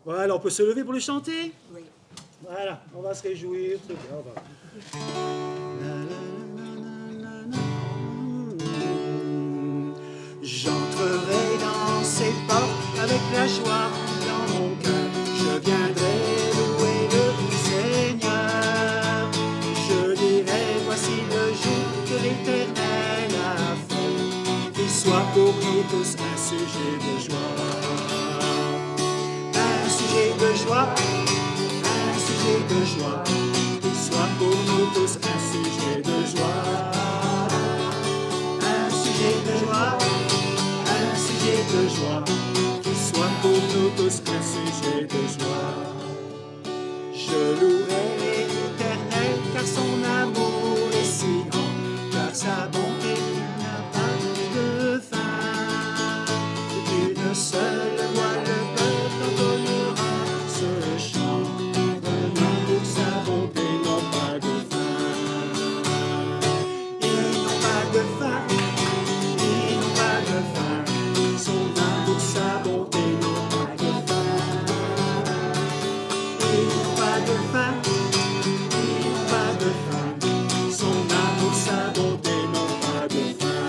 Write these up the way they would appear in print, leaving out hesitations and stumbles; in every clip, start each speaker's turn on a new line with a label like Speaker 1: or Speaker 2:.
Speaker 1: Voilà, on peut se lever pour le chanter?
Speaker 2: Oui.
Speaker 1: Voilà, on va se réjouir. Très bien, on va. J'entrerai dans ces portes avec la joie dans mon cœur. Je viendrai louer le Seigneur. Je dirai, voici le jour que l'Éternel a fait. Qu'il soit pour nous tous un sujet de joie. Un sujet de joie, un sujet de joie. Qu'il soit pour nous tous un sujet de joie. Un sujet de joie, un sujet de joie. Qu'il soit pour nous tous un sujet de joie. Je louerai l'Éternel car son amour est si grand, car sa bonté n'a pas de fin. D'une seule voix le peuple entonnera ce chant. Un amour, sa bonté n'ont pas de fin. Ils n'ont pas de fin, ils n'ont pas de fin. Son amour, sa bonté n'ont pas de fin. Ils n'ont pas de fin, ils n'ont pas de fin. Son amour, sa bonté n'ont pas de fin.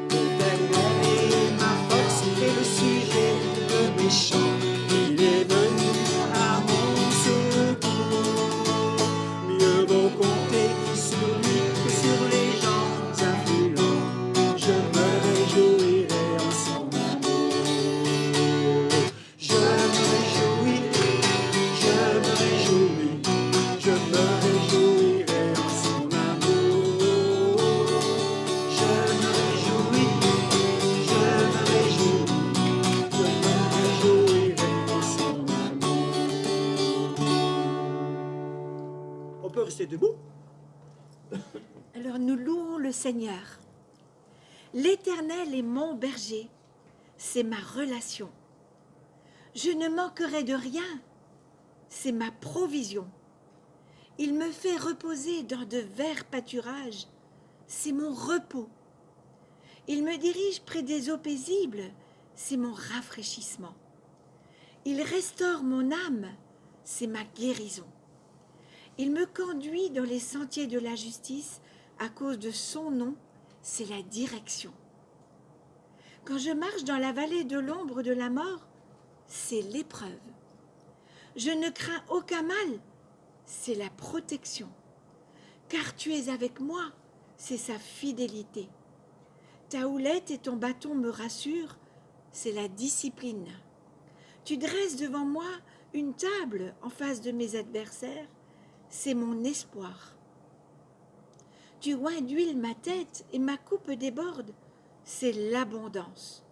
Speaker 1: L'Éternel est ma force, il est le sujet de mes chants. Il est venu à mon secours. Mieux vaut compter sur lui que sur les gens influents. Je me réjouirai en son amour. Je me réjouis, je me réjouis, je me réjouirai en son amour. Je me réjouis, je me réjouis, je me réjouirai en son amour. On peut rester debout?
Speaker 2: Alors nous louons le Seigneur. L'Éternel est mon berger, c'est ma relation. Je ne manquerai de rien, c'est ma provision. Il me fait reposer dans de verts pâturages, c'est mon repos. Il me dirige près des eaux paisibles, c'est mon rafraîchissement. Il restaure mon âme, c'est ma guérison. Il me conduit dans les sentiers de la justice à cause de son nom, c'est la direction. Quand je marche dans la vallée de l'ombre de la mort, c'est l'épreuve. Je ne crains aucun mal, c'est la protection. Car tu es avec moi, c'est sa fidélité. Ta houlette et ton bâton me rassurent, c'est la discipline. Tu dresses devant moi une table en face de mes adversaires, c'est mon espoir. Tu oins d'huile ma tête et ma coupe déborde, c'est l'abondance.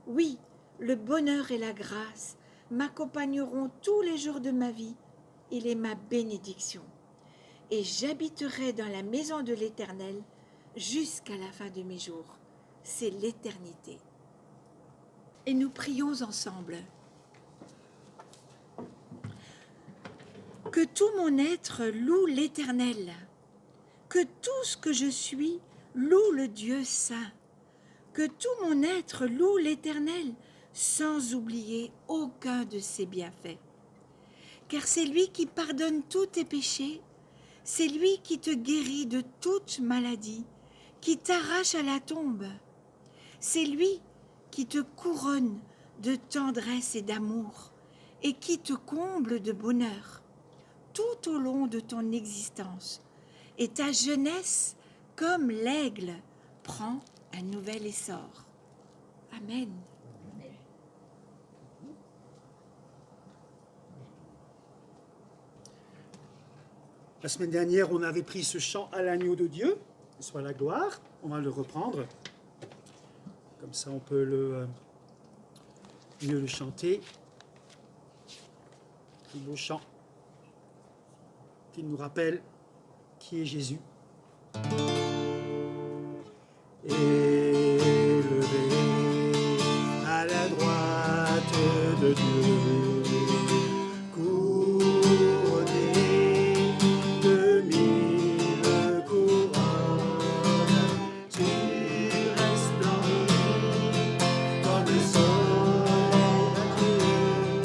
Speaker 2: Oui, le bonheur et la grâce m'accompagneront tous les jours de ma vie, il est ma bénédiction. Et j'habiterai dans la maison de l'Éternel jusqu'à la fin de mes jours, c'est l'éternité. Et nous prions ensemble. Que tout mon être loue l'Éternel, que tout ce que je suis loue le Dieu saint, que tout mon être loue l'Éternel, sans oublier aucun de ses bienfaits. Car c'est lui qui pardonne tous tes péchés, c'est lui qui te guérit de toute maladie, qui t'arrache à la tombe. C'est lui qui te couronne de tendresse et d'amour, et qui te comble de bonheur tout au long de ton existence. Et ta jeunesse, comme l'aigle, prend un nouvel essor. Amen.
Speaker 1: La semaine dernière, on avait pris ce chant à l'agneau de Dieu, soit la gloire. On va le reprendre. Comme ça, on peut mieux le chanter. Un beau chant qui nous rappelle qui est Jésus. Élevé à la droite de Dieu, couronné de 1000 couronnes, tu resplendis comme le soleil radieux.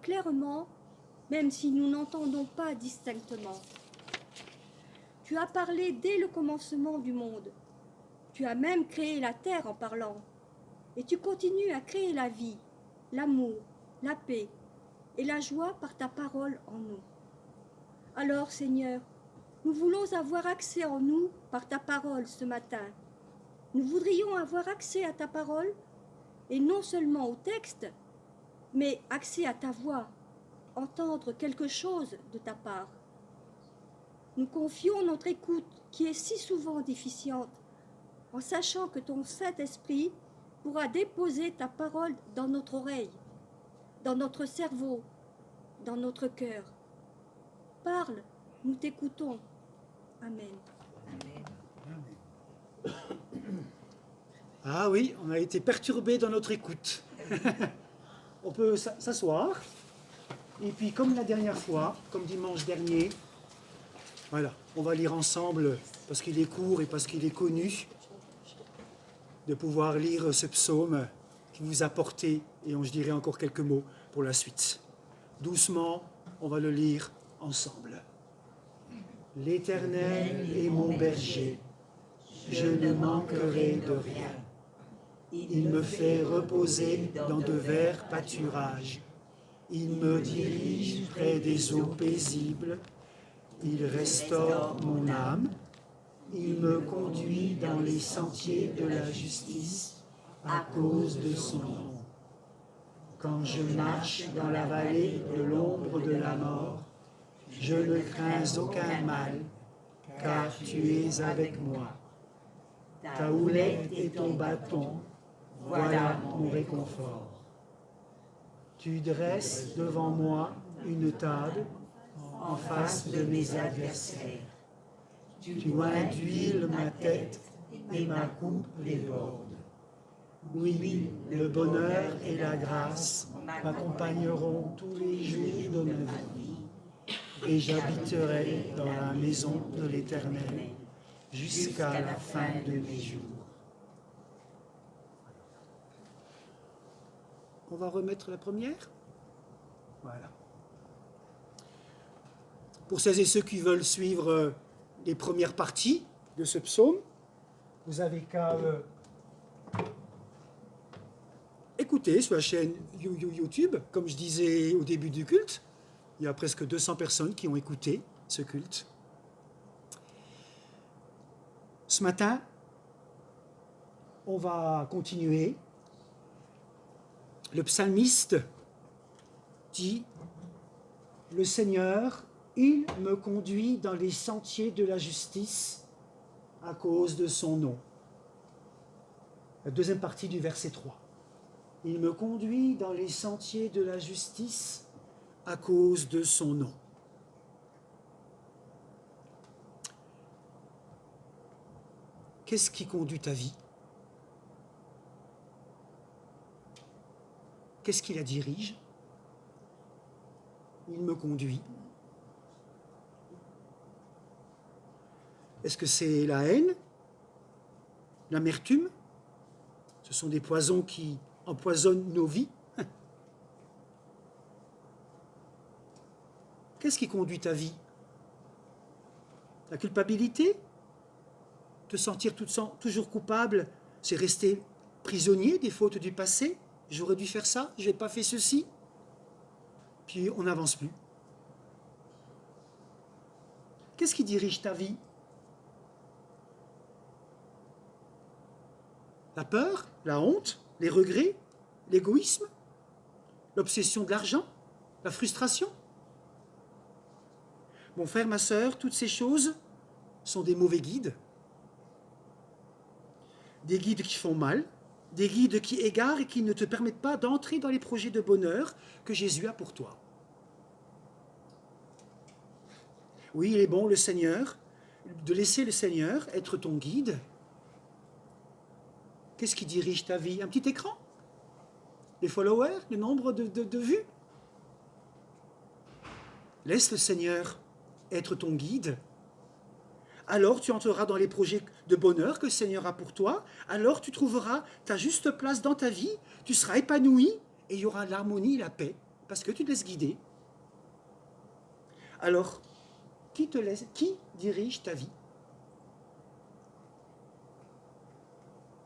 Speaker 3: clairement, même si nous n'entendons pas distinctement. Tu as parlé dès le commencement du monde. Tu as même créé la terre en parlant. Et tu continues à créer la vie, l'amour, la paix et la joie par ta parole en nous. Alors, Seigneur, nous voulons avoir accès en nous par ta parole ce matin. Nous voudrions avoir accès à ta parole, et non seulement au texte, mais accès à ta voix, entendre quelque chose de ta part. Nous confions notre écoute, qui est si souvent déficiente, en sachant que ton Saint-Esprit pourra déposer ta parole dans notre oreille, dans notre cerveau, dans notre cœur. Parle, nous t'écoutons. Amen.
Speaker 1: Ah oui, on a été perturbés dans notre écoute. On peut s'asseoir. Et puis, comme la dernière fois, comme dimanche dernier, voilà, on va lire ensemble, parce qu'il est court et parce qu'il est connu, de pouvoir lire ce psaume qui vous a porté, et je dirai encore quelques mots pour la suite. Doucement, on va le lire ensemble. L'Éternel est mon berger, je ne manquerai de rien. Il me fait reposer dans de verts pâturages. Il me dirige près des eaux paisibles. Il restaure mon âme. Il me conduit dans les sentiers de la justice à cause de son nom. Quand je marche dans la vallée de l'ombre de la mort, je ne crains aucun mal, car tu es avec moi. Ta houlette et ton bâton, voilà mon réconfort. Tu dresses devant moi une table en face de mes adversaires. Tu induis ma tête et ma coupe déborde. Oui, le bonheur et la grâce m'accompagneront tous les jours de ma vie, et j'habiterai dans la maison de l'Éternel jusqu'à la fin de mes jours. On va remettre la première. Voilà. Pour celles et ceux qui veulent suivre les premières parties de ce psaume, vous avez qu'à écouter sur la chaîne YouTube, comme je disais au début du culte. Il y a presque 200 personnes qui ont écouté ce culte. Ce matin, on va continuer. Le psalmiste dit « Le Seigneur, il me conduit dans les sentiers de la justice à cause de son nom. » La deuxième partie du verset 3. « Il me conduit dans les sentiers de la justice à cause de son nom. » Qu'est-ce qui conduit ta vie? Qu'est-ce qui la dirige? Il me conduit. Est-ce que c'est la haine? L'amertume? Ce sont des poisons qui empoisonnent nos vies. Qu'est-ce qui conduit ta vie? La culpabilité? Te sentir toujours coupable, c'est rester prisonnier des fautes du passé? J'aurais dû faire ça, je n'ai pas fait ceci. Puis on n'avance plus. Qu'est-ce qui dirige ta vie? La peur, la honte, les regrets, l'égoïsme, l'obsession de l'argent, la frustration? Mon frère, ma sœur, toutes ces choses sont des mauvais guides. Des guides qui font mal, des guides qui égarent et qui ne te permettent pas d'entrer dans les projets de bonheur que Jésus a pour toi. Oui, il est bon, le Seigneur, de laisser le Seigneur être ton guide. Qu'est-ce qui dirige ta vie? Un petit écran? Les followers? Le nombre de vues? Laisse le Seigneur être ton guide. Alors tu entreras dans les projets de bonheur que le Seigneur a pour toi. Alors tu trouveras ta juste place dans ta vie. Tu seras épanoui et il y aura l'harmonie et la paix parce que tu te laisses guider. Alors, qui dirige ta vie?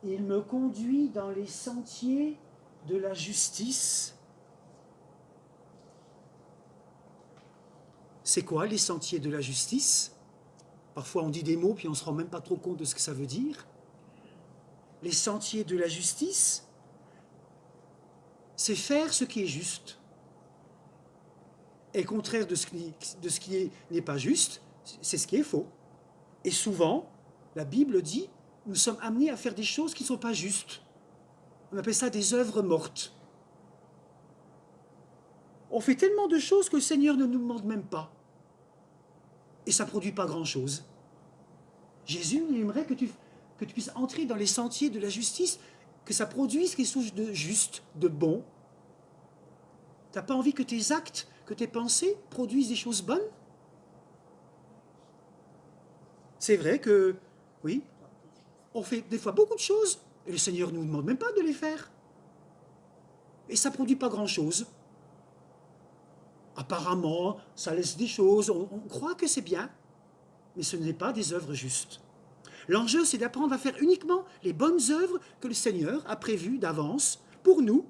Speaker 1: Il me conduit dans les sentiers de la justice. C'est quoi les sentiers de la justice? Parfois on dit des mots puis on ne se rend même pas trop compte de ce que ça veut dire. Les sentiers de la justice, c'est faire ce qui est juste. Et contraire de ce qui n'est pas juste, c'est ce qui est faux. Et souvent, la Bible dit, nous sommes amenés à faire des choses qui ne sont pas justes. On appelle ça des œuvres mortes. On fait tellement de choses que le Seigneur ne nous demande même pas. Et ça ne produit pas grand-chose. Jésus, il aimerait que tu puisses entrer dans les sentiers de la justice, que ça produise quelque chose de juste, de bon. Tu n'as pas envie que tes actes, que tes pensées produisent des choses bonnes? C'est vrai que, oui, on fait des fois beaucoup de choses, et le Seigneur ne nous demande même pas de les faire. Et ça ne produit pas grand-chose. Apparemment, ça laisse des choses, on croit que c'est bien, mais ce n'est pas des œuvres justes. L'enjeu, c'est d'apprendre à faire uniquement les bonnes œuvres que le Seigneur a prévues d'avance pour nous,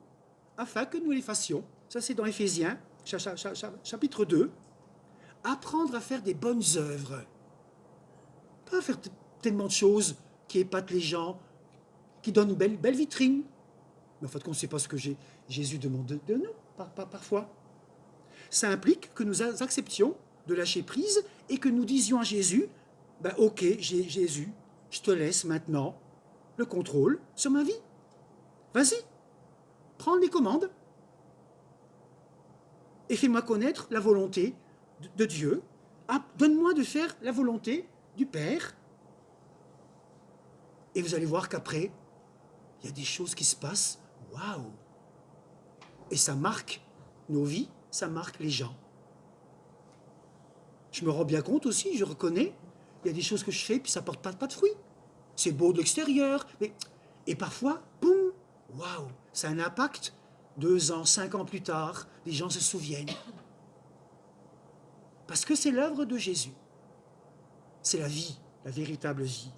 Speaker 1: afin que nous les fassions. Ça, c'est dans Éphésiens, chapitre 2. Apprendre à faire des bonnes œuvres. Pas faire tellement de choses qui épatent les gens, qui donnent une belle vitrine. Mais en fait, on ne sait pas ce que Jésus demande de nous, parfois. Ça implique que nous acceptions de lâcher prise et que nous disions à Jésus, ben ok, Jésus, je te laisse maintenant le contrôle sur ma vie. Vas-y, prends les commandes et fais-moi connaître la volonté de Dieu. Donne-moi de faire la volonté du Père. Et vous allez voir qu'après, il y a des choses qui se passent. Waouh! Et ça marque nos vies, ça marque les gens. Je me rends bien compte aussi, je reconnais, il y a des choses que je fais, puis ça ne porte pas de fruits. C'est beau de l'extérieur, mais... Et parfois, boum, waouh, ça a un impact. 2 ans, 5 ans plus tard, les gens se souviennent. Parce que c'est l'œuvre de Jésus. C'est la vie, la véritable vie.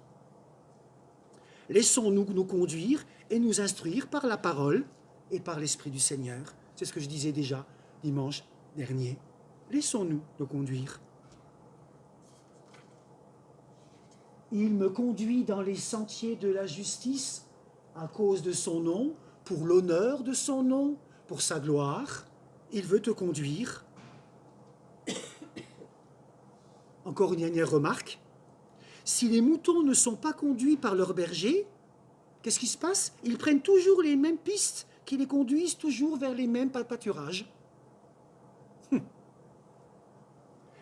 Speaker 1: Laissons-nous nous conduire et nous instruire par la parole et par l'Esprit du Seigneur. C'est ce que je disais déjà dimanche dernier. Laissons-nous nous conduire. Il me conduit dans les sentiers de la justice à cause de son nom, pour l'honneur de son nom, pour sa gloire. Il veut te conduire. Encore une dernière remarque. Si les moutons ne sont pas conduits par leur berger, qu'est-ce qui se passe? Ils prennent toujours les mêmes pistes qui les conduisent toujours vers les mêmes pâturages.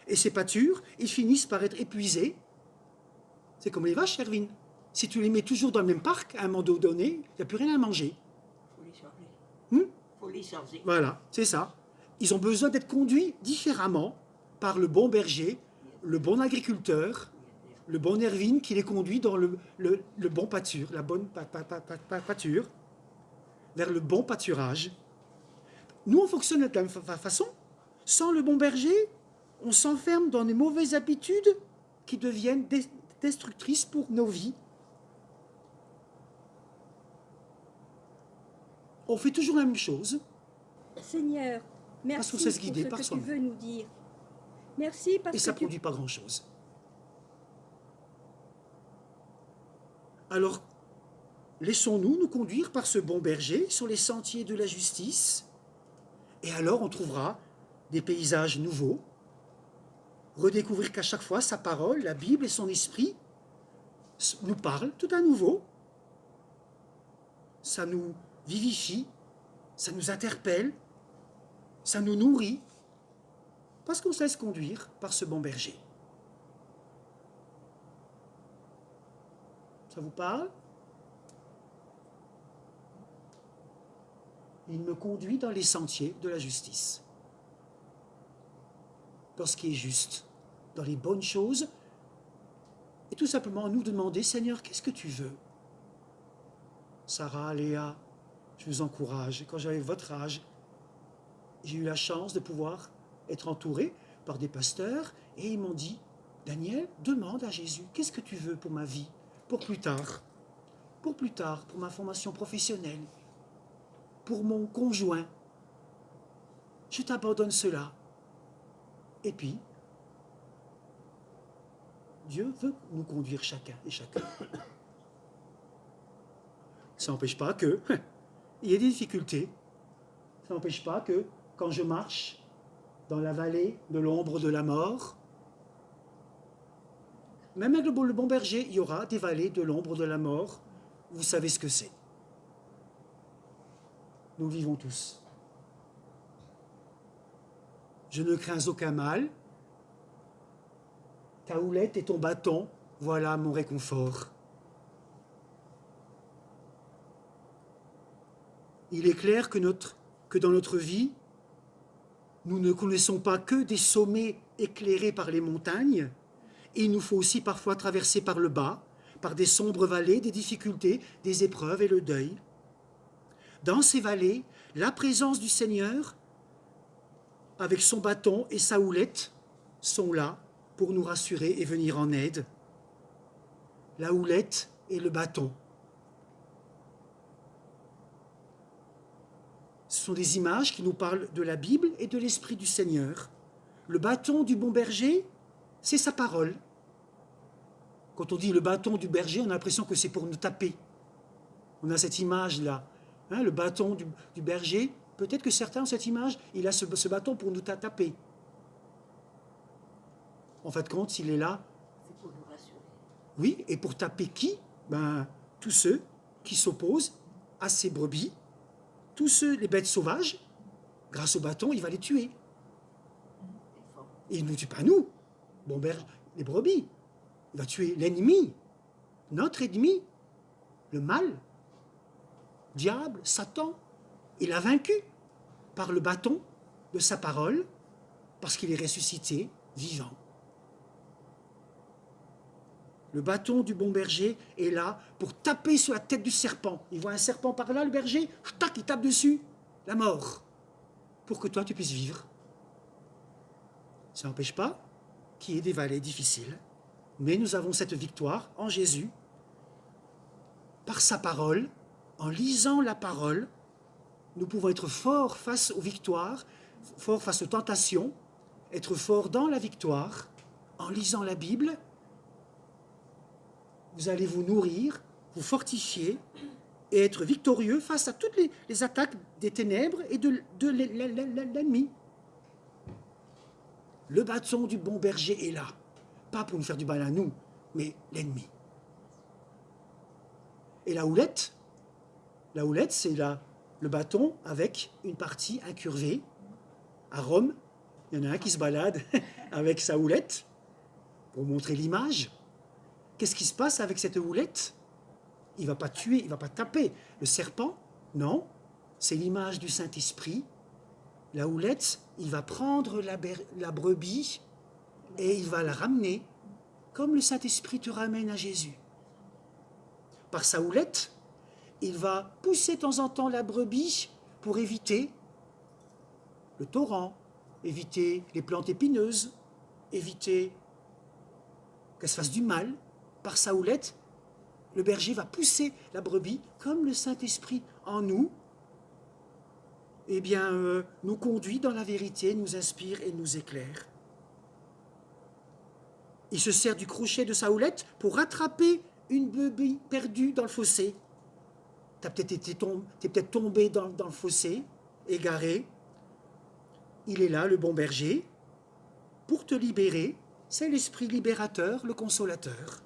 Speaker 1: Et ces pâtures, ils finissent par être épuisés. C'est comme les vaches, Erwin. Si tu les mets toujours dans le même parc, à un moment donné, il n'y a plus rien à manger.
Speaker 4: Il faut les changer. Faut les changer.
Speaker 1: Voilà, c'est ça. Ils ont besoin d'être conduits différemment par le bon berger, le bon agriculteur, le bon Erwin qui les conduit dans le bon pâture, la bonne pâture, vers le bon pâturage. Nous, on fonctionne de la même façon. Sans le bon berger, on s'enferme dans des mauvaises habitudes qui deviennent destructrices pour nos vies. On fait toujours la même chose.
Speaker 3: Seigneur, merci
Speaker 1: qu'on se laisse
Speaker 3: pour
Speaker 1: guider
Speaker 3: ce
Speaker 1: par
Speaker 3: que tu
Speaker 1: soi-même.
Speaker 3: veux nous dire. Merci parce
Speaker 1: Et ça
Speaker 3: que
Speaker 1: ne produit pas grand-chose. Alors, laissons-nous nous conduire par ce bon berger sur les sentiers de la justice. Et alors, on trouvera des paysages nouveaux. Redécouvrir qu'à chaque fois, sa parole, la Bible et son esprit nous parlent tout à nouveau. Ça nous vivifie, ça nous interpelle, ça nous nourrit, parce qu'on se laisse conduire par ce bon berger. Ça vous parle? Il me conduit dans les sentiers de la justice, dans ce qui est juste, dans les bonnes choses, et tout simplement nous demander, Seigneur, qu'est-ce que tu veux? Sarah, Léa, je vous encourage, quand j'avais votre âge, j'ai eu la chance de pouvoir être entouré par des pasteurs et ils m'ont dit, Daniel, demande à Jésus, qu'est-ce que tu veux pour ma vie, pour plus tard, pour ma formation professionnelle, pour mon conjoint. Je t'abandonne cela. Et puis, Dieu veut nous conduire chacun et chacun. Ça n'empêche pas qu'il y ait des difficultés. Ça n'empêche pas que quand je marche dans la vallée de l'ombre de la mort, même avec le bon berger, il y aura des vallées de l'ombre de la mort. Vous savez ce que c'est. Nous vivons tous. Je ne crains aucun mal. Ta houlette et ton bâton, voilà mon réconfort. Il est clair que dans notre vie, nous ne connaissons pas que des sommets éclairés par les montagnes. Il nous faut aussi parfois traverser par le bas, par des sombres vallées, des difficultés, des épreuves et le deuil. Dans ces vallées, la présence du Seigneur, avec son bâton et sa houlette, sont là pour nous rassurer et venir en aide. La houlette et le bâton. Ce sont des images qui nous parlent de la Bible et de l'Esprit du Seigneur. Le bâton du bon berger, c'est sa parole. Quand on dit le bâton du berger, on a l'impression que c'est pour nous taper. On a cette image-là. Hein, le bâton du berger, peut-être que certains ont cette image, il a ce bâton pour nous taper. En fin de compte, s'il est là...
Speaker 4: C'est pour nous rassurer.
Speaker 1: Oui, et pour taper qui? Tous ceux qui s'opposent à ces brebis, tous ceux, les bêtes sauvages, grâce au bâton, il va les tuer. Et il ne nous tue pas nous, bon berger, les brebis. Il va tuer l'ennemi, notre ennemi, le mal, diable, Satan. Il a vaincu par le bâton de sa parole, parce qu'il est ressuscité, vivant. Le bâton du bon berger est là pour taper sur la tête du serpent. Il voit un serpent par là, le berger, tac, il tape dessus, la mort, pour que toi tu puisses vivre. Ça n'empêche pas qu'il y ait des vallées difficiles, mais nous avons cette victoire en Jésus, par sa parole, en lisant la parole, nous pouvons être forts face aux victoires, forts face aux tentations, être forts dans la victoire, en lisant la Bible. Vous allez vous nourrir, vous fortifier et être victorieux face à toutes les attaques des ténèbres et de l'ennemi. Le bâton du bon berger est là, pas pour nous faire du mal à nous, mais l'ennemi. Et la houlette, c'est le bâton avec une partie incurvée. À Rome, il y en a un qui se balade avec sa houlette pour montrer l'image. Qu'est-ce qui se passe avec cette houlette? Il ne va pas tuer, il ne va pas taper. Le serpent, non, c'est l'image du Saint-Esprit. La houlette, il va prendre la brebis et il va la ramener comme le Saint-Esprit te ramène à Jésus. Par sa houlette, il va pousser de temps en temps la brebis pour éviter le torrent, éviter les plantes épineuses, éviter qu'elle se fasse du mal. Par sa houlette, le berger va pousser la brebis comme le Saint-Esprit en nous, nous conduit dans la vérité, nous inspire et nous éclaire. Il se sert du crochet de sa houlette pour rattraper une brebis perdue dans le fossé. T'es peut-être tombé dans le fossé, égaré. Il est là, le bon berger, pour te libérer. C'est l'Esprit libérateur, le consolateur.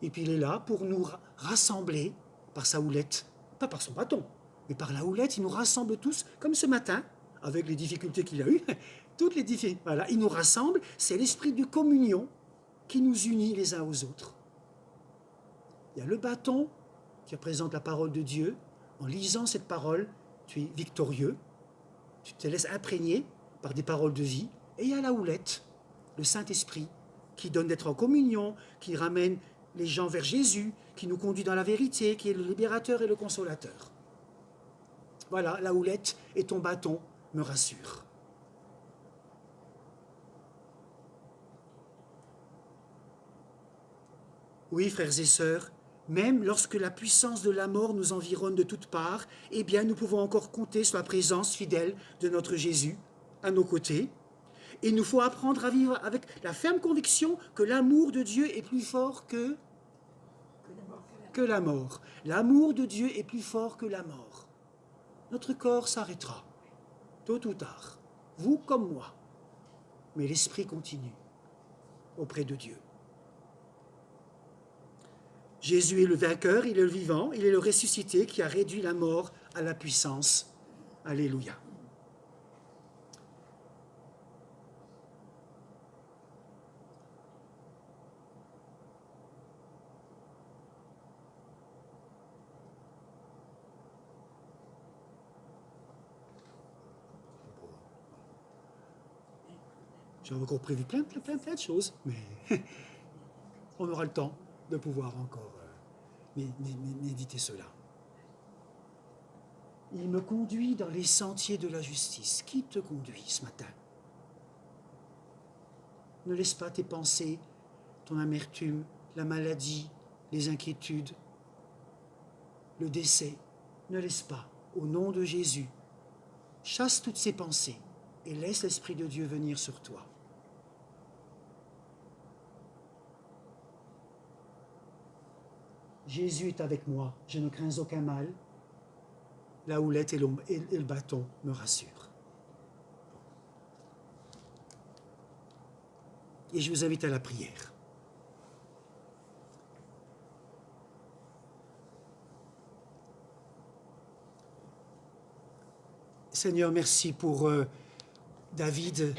Speaker 1: Et puis il est là pour nous rassembler par sa houlette, pas par son bâton, mais par la houlette. Il nous rassemble tous, comme ce matin, avec les difficultés qu'il a eues, toutes les difficultés. Voilà, il nous rassemble, c'est l'esprit de communion qui nous unit les uns aux autres. Il y a le bâton qui représente la parole de Dieu. En lisant cette parole, tu es victorieux, tu te laisses imprégner par des paroles de vie. Et il y a la houlette, le Saint-Esprit, qui donne d'être en communion, qui ramène les gens vers Jésus, qui nous conduit dans la vérité, qui est le libérateur et le consolateur. Voilà, la houlette et ton bâton me rassurent. Oui, frères et sœurs, même lorsque la puissance de la mort nous environne de toutes parts, eh bien, nous pouvons encore compter sur la présence fidèle de notre Jésus à nos côtés. Et il nous faut apprendre à vivre avec la ferme conviction que l'amour de Dieu est plus fort que la mort. L'amour de Dieu est plus fort que la mort. Notre corps s'arrêtera, tôt ou tard, vous comme moi. Mais l'esprit continue auprès de Dieu. Jésus est le vainqueur, il est le vivant, il est le ressuscité qui a réduit la mort à la puissance. Alléluia. J'avais encore prévu plein de choses, mais on aura le temps de pouvoir encore méditer cela. Il me conduit dans les sentiers de la justice. Qui te conduit ce matin? Ne laisse pas tes pensées, ton amertume, la maladie, les inquiétudes, le décès. Ne laisse pas, au nom de Jésus, chasse toutes ces pensées et laisse l'Esprit de Dieu venir sur toi. Jésus est avec moi, je ne crains aucun mal. La houlette et le bâton me rassurent. Et je vous invite à la prière. Seigneur, merci pour David.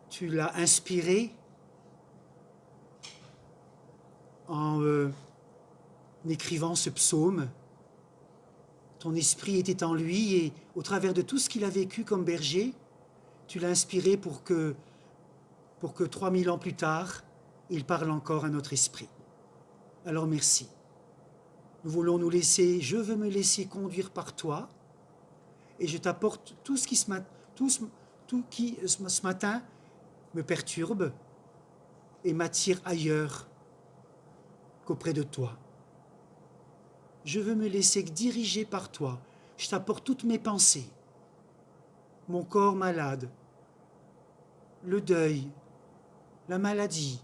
Speaker 1: Tu l'as inspiré en écrivant ce psaume. Ton esprit était en lui et au travers de tout ce qu'il a vécu comme berger, tu l'as inspiré pour que 3000 ans plus tard, il parle encore à notre esprit. Alors merci. Nous voulons je veux me laisser conduire par toi et je t'apporte tout ce qui ce matin me perturbe et m'attire ailleurs qu'auprès de toi. Je veux me laisser diriger par toi. Je t'apporte toutes mes pensées, mon corps malade, le deuil, la maladie,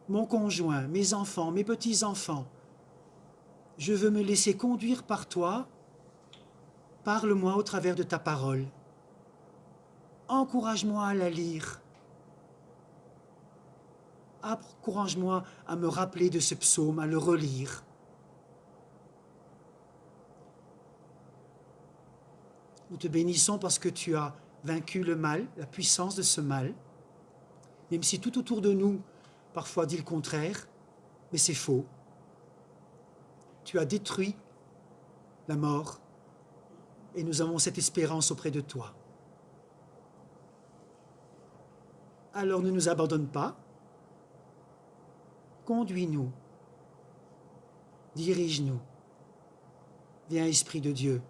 Speaker 1: mon conjoint, mes enfants, mes petits-enfants. Je veux me laisser conduire par toi. Parle-moi au travers de ta parole. Encourage-moi à la lire. Encourage-moi à me rappeler de ce psaume, à le relire. Nous te bénissons parce que tu as vaincu le mal, la puissance de ce mal, même si tout autour de nous, parfois dit le contraire, mais c'est faux. Tu as détruit la mort et nous avons cette espérance auprès de toi. Alors ne nous abandonne pas, conduis-nous, dirige-nous. Viens, Esprit de Dieu,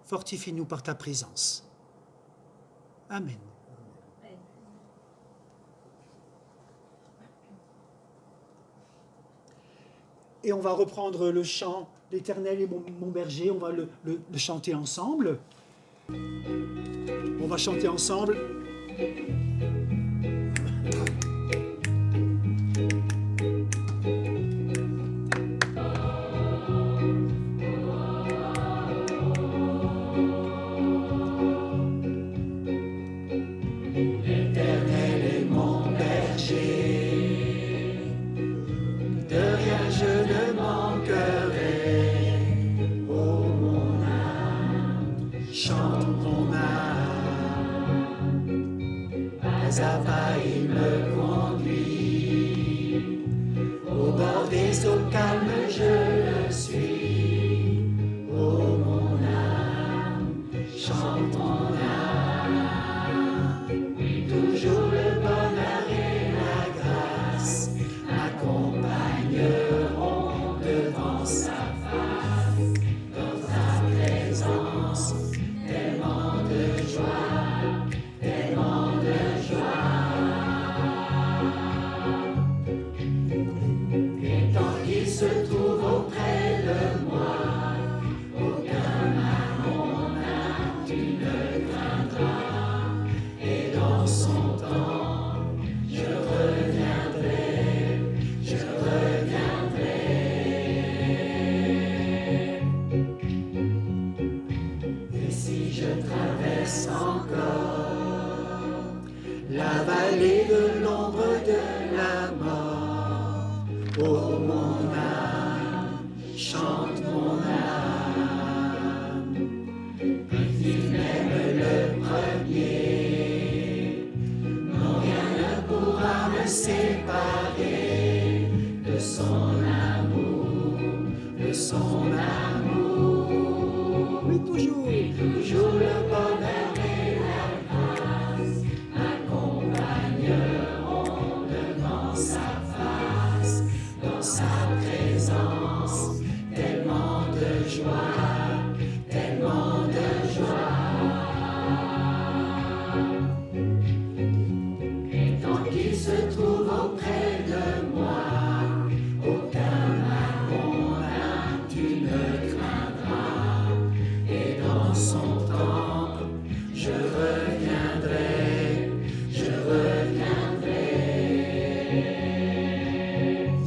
Speaker 1: fortifie-nous par ta présence. Amen. Et on va reprendre le chant « L'Éternel est mon berger », on va le chanter ensemble. On va chanter ensemble. Accompagneront devant sa face. sauver de l'ombre de la mort. Oh mon âme, chante mon âme, il m'aime le premier, non rien ne pourra me séparer de son amour, de son amour. Oui, toujours, toujours le bonheur et la grâce m'accompagneront devant sa face, dans sa présence, tellement de joie, tellement de joie. Et tant qu'il se trouve auprès de moi, aucun mal mon âme tu ne craindras. Et dans son temple, je reviendrai, je reviendrai.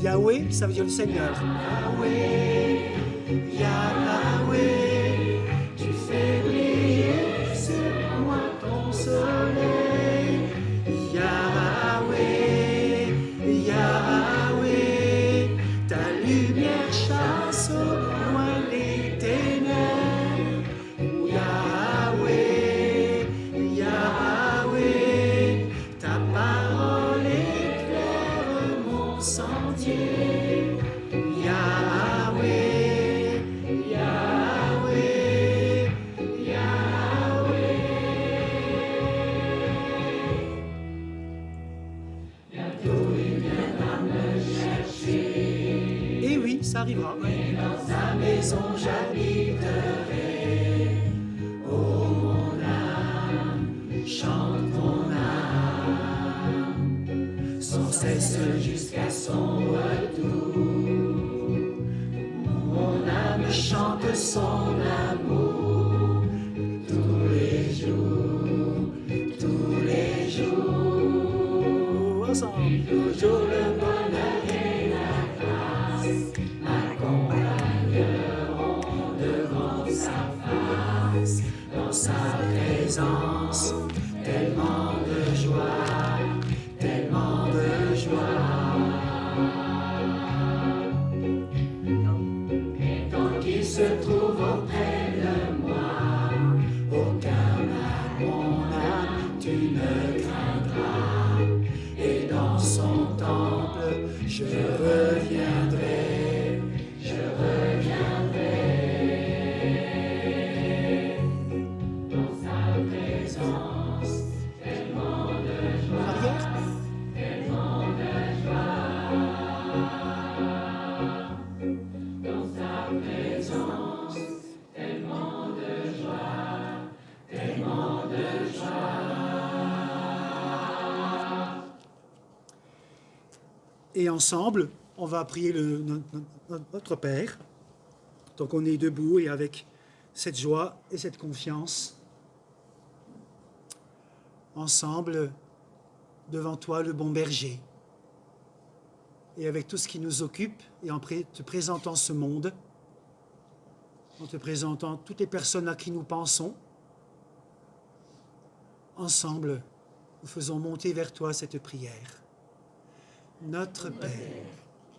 Speaker 1: Yahweh, ça veut dire le Seigneur. Yahweh, Yahweh, tu fais briller sur moi ton soleil. Yahweh, Yahweh, ta lumière chasse au loin les ténèbres. Yahweh, Yahweh, ta parole éclaire mon sentier. Yahweh, Yahweh, Yahweh. Bientôt il viendra me chercher. Et oui, ça arrivera. Et dans sa maison j'habiterai. Oh mon âme, chante mon âme, sans cesse jusqu'à son retour. Mon âme chante son amour tous les jours, tous les jours. Ensemble, toujours le bonheur et la grâce m'accompagneront devant sa face, dans sa présence, tellement de joie, tellement de joie. Et tant qu'il se trouve auprès de moi, aucun mal mon âme tu ne craindras. Et dans son temple, je reviendrai, je reviendrai. Dans sa présence, tellement de joie, tellement de joie. Dans sa présence, tellement de joie, tellement de joie. Et ensemble, on va prier notre Père. Donc on est debout et avec cette joie et cette confiance, ensemble, devant toi, le bon berger. Et avec tout ce qui nous occupe, et en te présentant ce monde, en te présentant toutes les personnes à qui nous pensons, ensemble, nous faisons monter vers toi cette prière. Notre Père,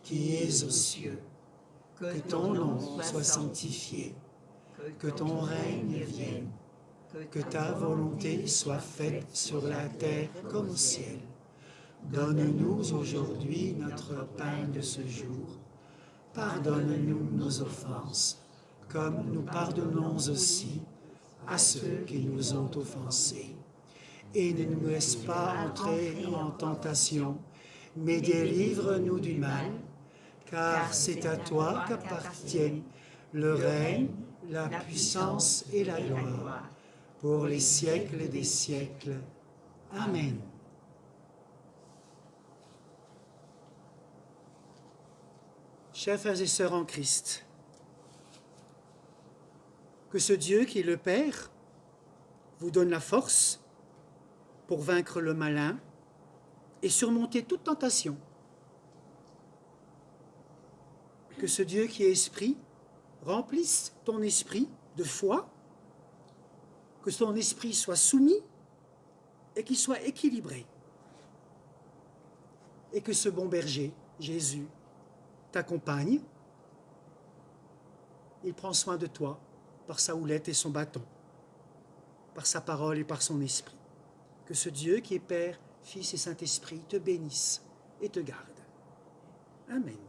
Speaker 1: qui es aux cieux, que ton nom soit sanctifié, que ton règne vienne, que ta volonté soit faite sur la terre comme au ciel. Donne-nous aujourd'hui notre pain de ce jour. Pardonne-nous nos offenses, comme nous pardonnons aussi à ceux qui nous ont offensés. Et ne nous laisse pas entrer en tentation, mais délivre-nous du mal, car c'est à toi qu'appartiennent le règne, la puissance et la gloire, pour les siècles des siècles. Amen. Chers frères et sœurs en Christ, que ce Dieu qui est le Père vous donne la force pour vaincre le malin et surmonter toute tentation. Que ce Dieu qui est esprit remplisse ton esprit de foi, que ton esprit soit soumis et qu'il soit équilibré. et que ce bon berger, Jésus, t'accompagne. Il prend soin de toi par sa houlette et son bâton, par sa parole et par son esprit. Que ce Dieu qui est Père, Fils et Saint-Esprit te bénisse et te garde. Amen.